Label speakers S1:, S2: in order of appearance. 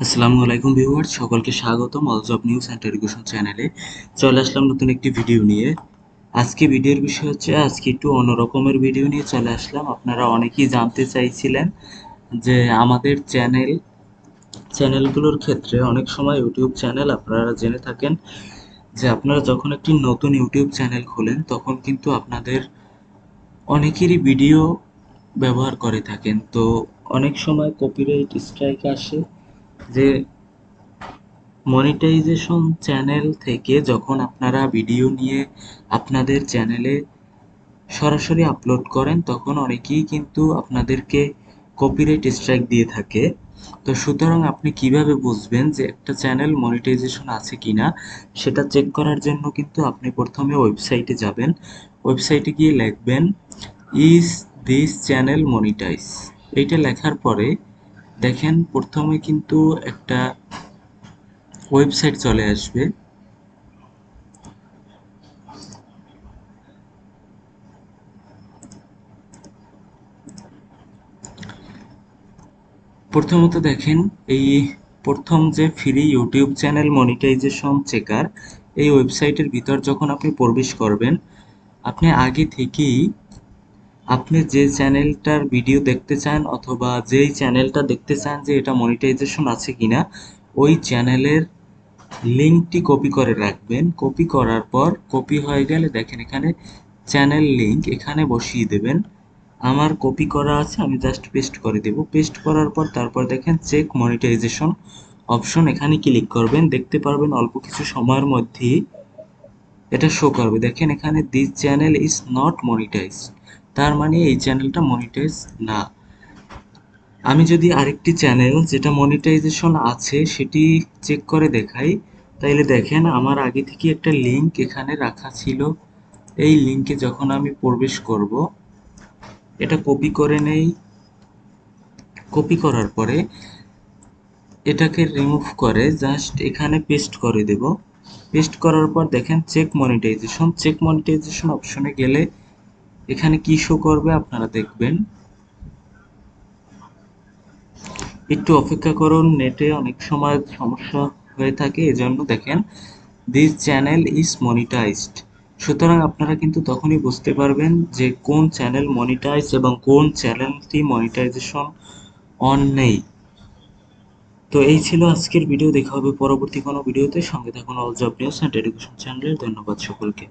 S1: আসসালামু আলাইকুম ভিউয়ার্স, সকলকে স্বাগতম all job news and education চ্যানেলে। চলে আসলাম নতুন একটি ভিডিও নিয়ে। আজকে ভিডিওর বিষয় হচ্ছে, আজকে একটু অন্যরকমের ভিডিও নিয়ে চলে আসলাম। আপনারা অনেকেই জানতে চাইছিলেন যে আমাদের চ্যানেলগুলোর ক্ষেত্রে অনেক সময় ইউটিউব চ্যানেল আপনারা জেনে থাকেন যে আপনারা যখন একটি নতুন ইউটিউব চ্যানেল খোলেন তখন কিন্তু আপনাদের অনেকেরই ভিডিও ব্যবহার করে থাকেন। তো অনেক সময় কপিরাইট স্ট্রাইক আসে যে মনিটাইজেশন চ্যানেল থেকে যখন আপনারা ভিডিও নিয়ে আপনাদের চ্যানেলে সরাসরি আপলোড করেন তখন অনেকেই কিন্তু আপনাদেরকে কপিরাইট স্ট্রাইক দিয়ে থাকে। তো সুতরাং আপনি কিভাবে বুঝবেন যে একটা চ্যানেল মনিটাইজেশন আছে কিনা সেটা চেক করার জন্য কিন্তু আপনি প্রথমে ওয়েবসাইটে যাবেন। ওয়েবসাইটে গিয়ে লিখবেন ইজ দিস চ্যানেল মনিটাইজ। এইটা লেখার পরে দেখেন প্রথমে কিন্তু একটা ওয়েবসাইট চলে আসবে। প্রথমত দেখেন, এই প্রথম যে free YouTube channel monetization checker, এই ওয়েবসাইটের ভিতর যখন আপনি প্রবেশ করবেন, আপনি আগে থেকেই আপনি যে চ্যানেলটার ভিডিও দেখতে চান অথবা যেই চ্যানেলটা দেখতে চান যে এটা মনিটাইজেশন আছে কিনা, ওই চ্যানেলের লিঙ্কটি কপি করে রাখবেন। কপি করার পর কপি হয়ে গেলে দেখেন এখানে চ্যানেল লিঙ্ক এখানে বসিয়ে দেবেন। আমার কপি করা আছে, আমি জাস্ট পেস্ট করে দেব। পেস্ট করার পর তারপর দেখেন চেক মনিটাইজেশন অপশন, এখানে ক্লিক করবেন। দেখতে পারবেন অল্প কিছু সময়ের মধ্যেই এটা শো করবে। দেখেন এখানে this channel is not monetize, তার মানে এই চ্যানেলটা মনিটাইজ না। আমি যদি আরেকটি চ্যানেল যেটা মনিটাইজেশন আছে সেটি চেক করে দেখাই, তাইলে দেখেন আমার আগে থেকে একটা লিঙ্ক এখানে রাখা ছিল। এই লিঙ্কে যখন আমি প্রবেশ করব, এটা কপি করে নেই। কপি করার পরে এটাকে রিমুভ করে জাস্ট এখানে পেস্ট করে দেব। পেস্ট করার পর দেখেন চেক মনিটাইজেশন। চেক মনিটাইজেশন অপশনে গেলে এখানে কি শো করবে আপনারা দেখবেন। একটু অপেক্ষা করুন, নেটে অনেক সময় সমস্যা হয়ে থাকে, এজন্য দেখেন দিস চ্যানেল ইজ মনিটাইজড। সুতরাং আপনারা কিন্তু তখনই বুঝতে পারবেন যে কোন চ্যানেল মনিটাইজ এবং কোন চ্যানেলটি মনিটাইজেশন অন নেই। তো এই ছিল আজকের ভিডিও। দেখা হবে পরবর্তী কোনো ভিডিওতে। সঙ্গে থাকুন all job news and education চ্যানেলের। ধন্যবাদ সকলকে।